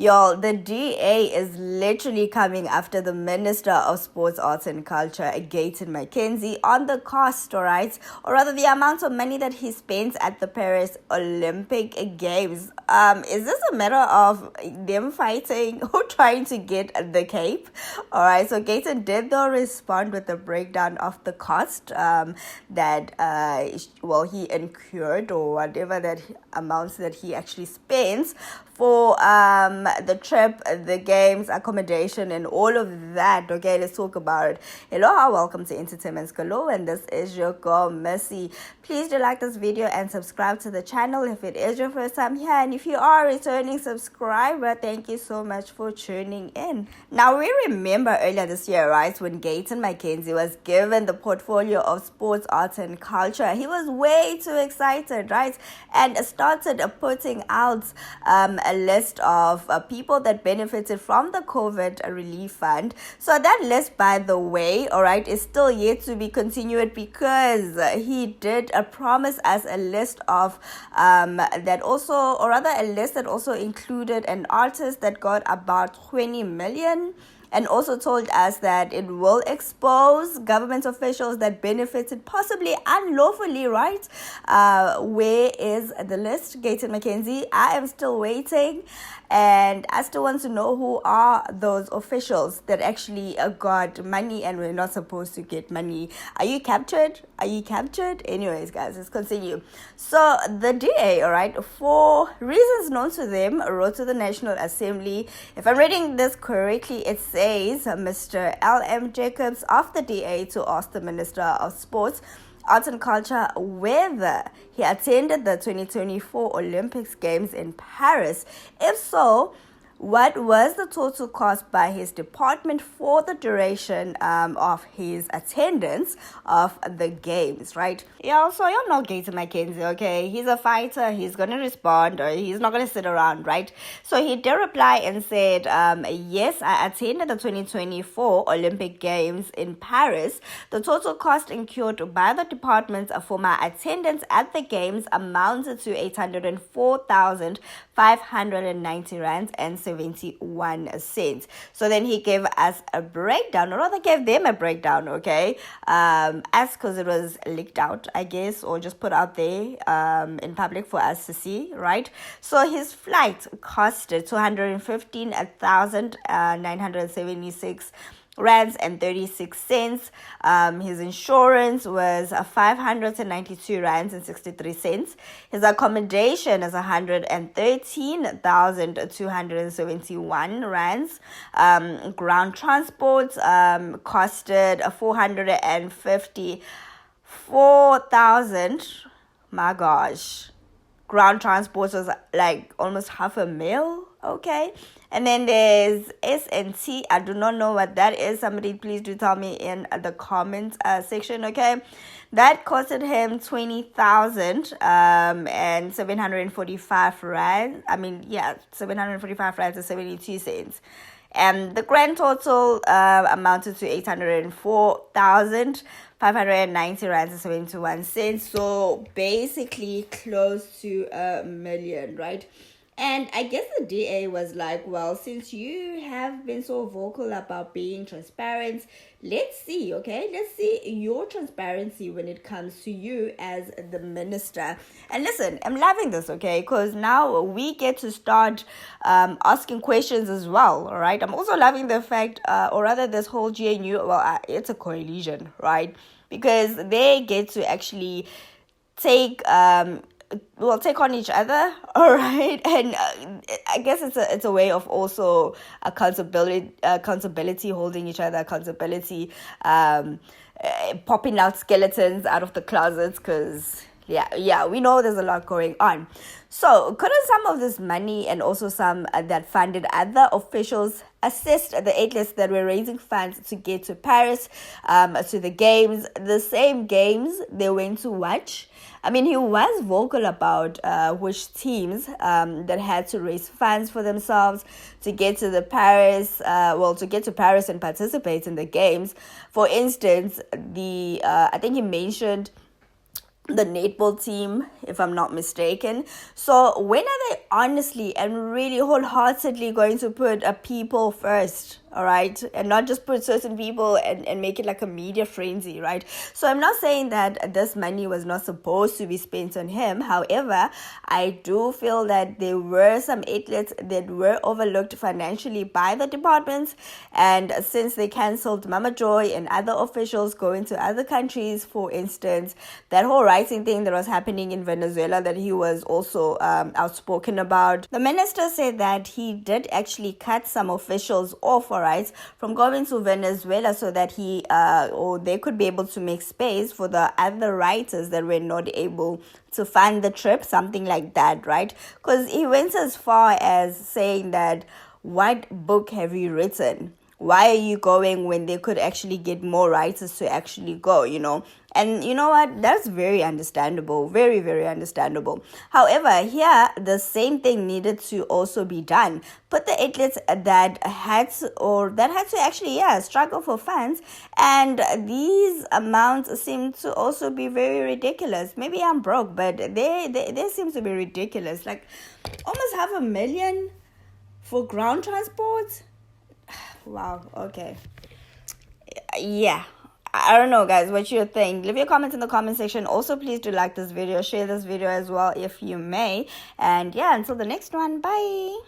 Y'all, the DA is literally coming after the Minister of Sports, Arts and Culture, Gayton McKenzie, on the cost, all right? Or rather, the amount of money that he spends at the Paris Olympic Games. Is this a matter of them fighting or trying to get the cape? All right, so Gayton did, though, respond with a breakdown of the cost that, he incurred, or whatever that amounts that he actually spends for the trip, the games, accommodation, and all of that. Okay, let's talk about it. Hello, welcome to Entertainment Galore, and this is your girl Missy. Please do like this video and subscribe to the channel if it is your first time here, and if you are a returning subscriber, thank you so much for tuning in. Now, we remember earlier this year, right, when Gayton McKenzie was given the portfolio of sports, arts and culture. He was way too excited, right, and started putting out a list of people that benefited from the COVID relief fund. So that list, by the way, all right, is still yet to be continued, because he did promise us a list of that also, or rather a list that also included an artist that got about 20 million, and also told us that it will expose government officials that benefited possibly unlawfully, right? Where is the list, Gayton McKenzie? I am still waiting, and I still want to know who are those officials that actually got money and were not supposed to get money. Are you captured? Are you captured? Anyways, guys, let's continue. So the DA, all right, for reasons known to them, wrote to the National Assembly. If I'm reading this correctly, it says Mr. L.M. Jacobs of the DA to ask the Minister of Sports, Arts and Culture whether he attended the 2024 Olympics Games in Paris. If so, what was the total cost by his department for the duration of his attendance of the games, right? Yeah, so you're not Gayton McKenzie, okay? He's a fighter. He's going to respond, or he's not going to sit around, right? So he did reply and said, yes, I attended the 2024 Olympic Games in Paris. The total cost incurred by the department for my attendance at the games amounted to 804,590 rands and 71 cents. So then he gave us a breakdown, or rather gave them a breakdown, okay, as because it was leaked out, I guess, or just put out there in public for us to see, right? So his flight costed 215,976 rands and 36 cents. His insurance was 592 rands and 63 cents. His accommodation is 113,271 rands. Ground transport costed 454,000. My gosh, ground transport was like almost $500,000. Okay, and then there's S&T. I do not know what that is. Somebody please do tell me in the comments section. Okay, that costed him 20,000 and 745 rand. 745 rands and 72 cents. And the grand total amounted to 804,590 rands and 71 cents. So basically close to $1 million, right? And I guess the DA was like, well, since you have been so vocal about being transparent, let's see, okay? Let's see your transparency when it comes to you as the minister. And listen, I'm loving this, okay? Because now we get to start asking questions as well, all right? I'm also loving the fact, or rather this whole GNU, it's a coalition, right? Because they get to actually take on each other, all right, and I guess it's a way of also accountability, holding each other accountability, popping out skeletons out of the closets, because we know there's a lot going on. So couldn't some of this money and also some that funded other officials assist the athletes that were raising funds to get to Paris, to the games, the same games they went to watch? I mean, he was vocal about which teams that had to raise funds for themselves to get to the Paris, to get to Paris and participate in the games. For instance, I think he mentioned the netball team, if I'm not mistaken. So when are they honestly and really wholeheartedly going to put a people first? All right, and not just put certain people and make it like a media frenzy, right? So I'm not saying that this money was not supposed to be spent on him. However, I do feel that there were some athletes that were overlooked financially by the departments, and since they cancelled Mama Joy and other officials going to other countries, for instance, that whole writing thing that was happening in Venezuela that he was also outspoken about, the minister said that he did actually cut some officials off, rights, from going to Venezuela so that he or they could be able to make space for the other writers that were not able to fund the trip, something like that, right? Because he went as far as saying that, what book have you written? Why are you going when they could actually get more writers to actually go, And you know what? That's very understandable. Very, very understandable. However, here, the same thing needed to also be done. Put the athletes that had to actually, struggle for funds. And these amounts seem to also be very ridiculous. Maybe I'm broke, but they seem to be ridiculous. Like almost $500,000 for ground transport. Wow, okay. Yeah. I don't know, guys, what you think. Leave your comments in the comment section. Also, please do like this video. Share this video as well if you may. And yeah, until the next one. Bye.